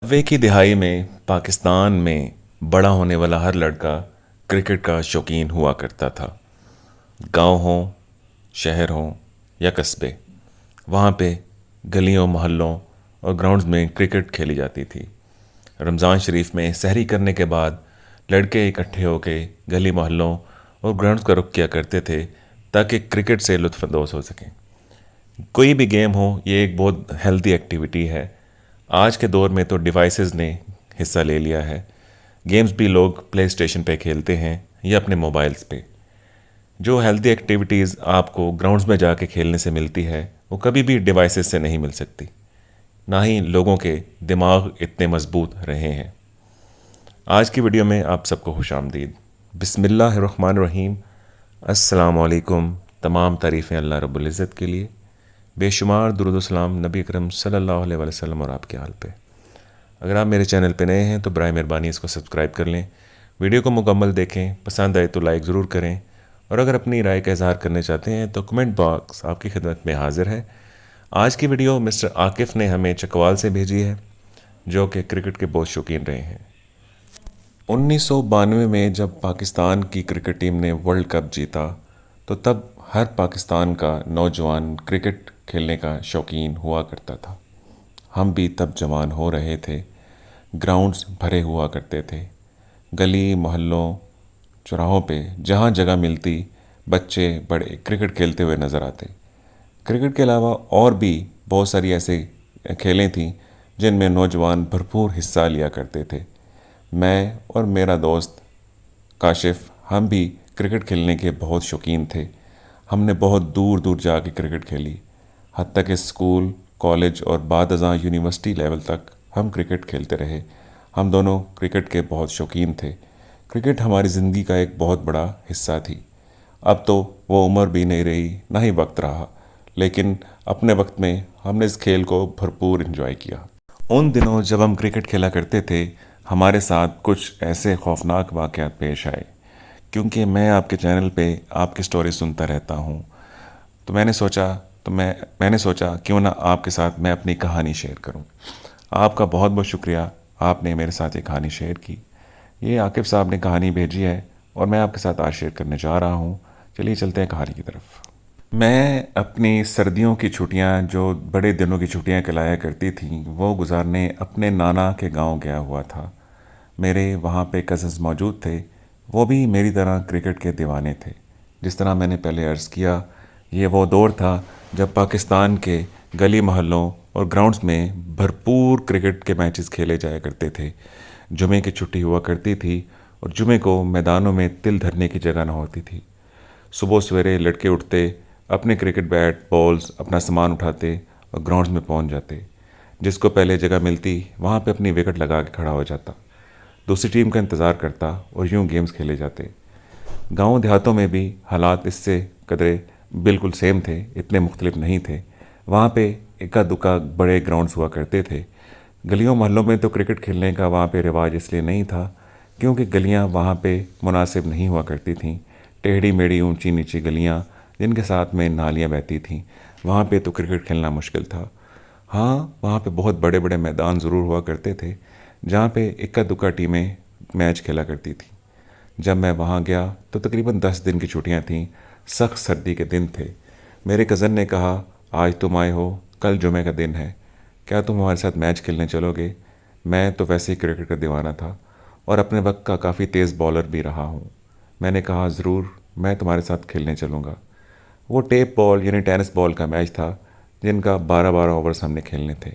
नब्बे की दिहाई में पाकिस्तान में बड़ा होने वाला हर लड़का क्रिकेट का शौकीन हुआ करता था। गांव हो, शहर हो या कस्बे, वहाँ पे गलियों, मोहल्लों और ग्राउंड्स में क्रिकेट खेली जाती थी। रमज़ान शरीफ में सहरी करने के बाद लड़के इकट्ठे होके गली मोहल्लों और ग्राउंड्स का रुख किया करते थे ताकि क्रिकेट से लुत्फ़अंदोज़ हो सकें। कोई भी गेम हो, ये एक बहुत हेल्दी एक्टिविटी है। आज के दौर में तो डिवाइसेस ने हिस्सा ले लिया है। गेम्स भी लोग प्ले स्टेशन पे खेलते हैं या अपने मोबाइल्स पे। जो हेल्दी एक्टिविटीज़ आपको ग्राउंड्स में जाके खेलने से मिलती है, वो कभी भी डिवाइसेस से नहीं मिल सकती। ना ही लोगों के दिमाग इतने मजबूत रहे हैं। आज की वीडियो में आप सबको खुशामदीद। बिस्मिल्लाहिर्रहमानिर्रहीम। अस्सलाम वालेकुम। तमाम तारीफ़ें अल्लाह रब्बुल इज़्ज़त के लिए, बेशुमार दुरूद व सलाम नबी अकरम सल्लल्लाहु अलैहि वसल्लम और आपके हाल पे। अगर आप मेरे चैनल पे नए हैं तो बराए मेहरबानी इसको सब्सक्राइब कर लें। वीडियो को मुकम्मल देखें, पसंद आए तो लाइक ज़रूर करें, और अगर अपनी राय का इज़हार करने चाहते हैं तो कमेंट बॉक्स आपकी खिदमत में हाजिर है। आज की वीडियो मिस्टर आकिफ़ ने हमें चकवाल से भेजी है, जो कि क्रिकेट के बहुत शौकीन रहे हैं। 1992 में जब पाकिस्तान की क्रिकेट टीम ने वर्ल्ड कप जीता, तो तब हर पाकिस्तान का नौजवान क्रिकेट खेलने का शौकीन हुआ करता था। हम भी तब जवान हो रहे थे। ग्राउंड्स भरे हुआ करते थे। गली मोहल्लों, चौराहों पे जहाँ जगह मिलती, बच्चे बड़े क्रिकेट खेलते हुए नज़र आते। क्रिकेट के अलावा और भी बहुत सारी ऐसे खेलें थीं जिनमें नौजवान भरपूर हिस्सा लिया करते थे। मैं और मेरा दोस्त काशिफ, हम भी क्रिकेट खेलने के बहुत शौकीन थे। हमने बहुत दूर दूर जाके क्रिकेट खेली। हत्ता कि स्कूल, कॉलेज और बाद अज़ां यूनिवर्सिटी लेवल तक हम क्रिकेट खेलते रहे। हम दोनों क्रिकेट के बहुत शौकीन थे। क्रिकेट हमारी ज़िंदगी का एक बहुत बड़ा हिस्सा थी। अब तो वो उम्र भी नहीं रही, ना ही वक्त रहा, लेकिन अपने वक्त में हमने इस खेल को भरपूर एंजॉय किया। उन दिनों जब हम क्रिकेट खेला करते थे, हमारे साथ कुछ ऐसे खौफनाक वाक़यात पेश आए। क्योंकि मैं आपके चैनल पे आपकी स्टोरी सुनता रहता हूँ, तो मैंने सोचा क्यों ना आपके साथ मैं अपनी कहानी शेयर करूँ। आपका बहुत बहुत शुक्रिया, आपने मेरे साथ ये कहानी शेयर की। ये आकिफ़ साहब ने कहानी भेजी है और मैं आपके साथ आज शेयर करने जा रहा हूँ। चलिए चलते हैं कहानी की तरफ। मैं अपनी सर्दियों की छुट्टियाँ, जो बड़े दिनों की छुट्टियाँ कहलाया करती थीं, वो गुजारने अपने नाना के गांव गया हुआ था। मेरे वहाँ पे कज़न्स मौजूद थे। वो भी मेरी तरह क्रिकेट के दीवाने थे। जिस तरह मैंने पहले अर्ज़ किया, ये वो दौर था जब पाकिस्तान के गली मोहल्लों और ग्राउंड्स में भरपूर क्रिकेट के मैचेस खेले जाया करते थे। जुमे की छुट्टी हुआ करती थी और जुमे को मैदानों में तिल धरने की जगह न होती थी। सुबह सवेरे लड़के उठते, अपने क्रिकेट बैट बॉल्स अपना सामान उठाते और ग्राउंड्स में पहुंच जाते। जिसको पहले जगह मिलती वहाँ पे अपनी विकेट लगा के खड़ा हो जाता, दूसरी टीम का इंतज़ार करता और यूं गेम्स खेले जाते। गांव देहातों में भी हालात इससे कदरे बिल्कुल सेम थे, इतने मुख्तलिफ नहीं थे। वहाँ पे इक्का दुक्का बड़े ग्राउंड्स हुआ करते थे। गलियों मोहल्लों में तो क्रिकेट खेलने का वहाँ पे रिवाज इसलिए नहीं था क्योंकि गलियाँ वहाँ पे मुनासिब नहीं हुआ करती थीं। टेढ़ी मेढ़ी ऊंची नीची गलियाँ जिनके साथ में नालियाँ बहती थीं, वहाँ पे तो क्रिकेट खेलना मुश्किल था। हाँ, वहाँ पे बहुत बड़े बड़े मैदान ज़रूर हुआ करते थे जहाँ पे इक्का दुक्का टीमें मैच खेला करती थी। जब मैं वहाँ गया तो तकरीबन 10 दिन की छुट्टियाँ थीं। सख्त सर्दी के दिन थे। मेरे कज़न ने कहा, आज तुम आए हो, कल जुमे का दिन है, क्या तुम हमारे साथ मैच खेलने चलोगे? मैं तो वैसे ही क्रिकेट का दीवाना था और अपने वक्त का काफ़ी तेज़ बॉलर भी रहा हूँ। मैंने कहा, ज़रूर, मैं तुम्हारे साथ खेलने चलूँगा। वो टेप बॉल यानी टेनिस बॉल का मैच था जिनका 12-12 ओवर्स हमने खेलने थे।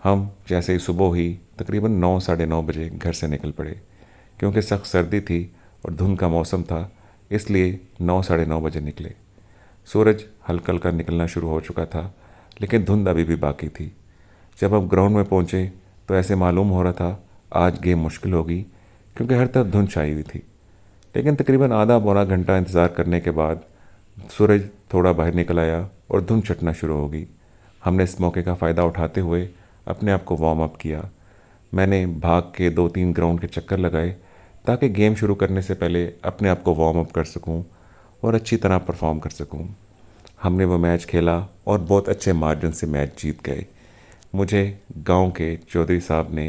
हम जैसे ही सुबह हुई तकरीबन 9 साढ़े 9 बजे घर से निकल पड़े। क्योंकि सख्त सर्दी थी और धुंध का मौसम था, इसलिए 9 साढ़े 9 बजे निकले। सूरज हल्का हल्का निकलना शुरू हो चुका था, लेकिन धुंध अभी भी बाकी थी। जब हम ग्राउंड में पहुंचे तो ऐसे मालूम हो रहा था आज गेम मुश्किल होगी, क्योंकि हर तरफ धुंध छाई हुई थी। लेकिन तकरीबन आधा पौना घंटा इंतज़ार करने के बाद सूरज थोड़ा बाहर निकल आया और धुंध छटना शुरू हो गई। हमने इस मौके का फ़ायदा उठाते हुए अपने आप को वार्म अप किया। मैंने भाग के 2-3 ग्राउंड के चक्कर लगाए ताकि गेम शुरू करने से पहले अपने आप को वार्म अप कर सकूं और अच्छी तरह परफॉर्म कर सकूं। हमने वो मैच खेला और बहुत अच्छे मार्जिन से मैच जीत गए। मुझे गांव के चौधरी साहब ने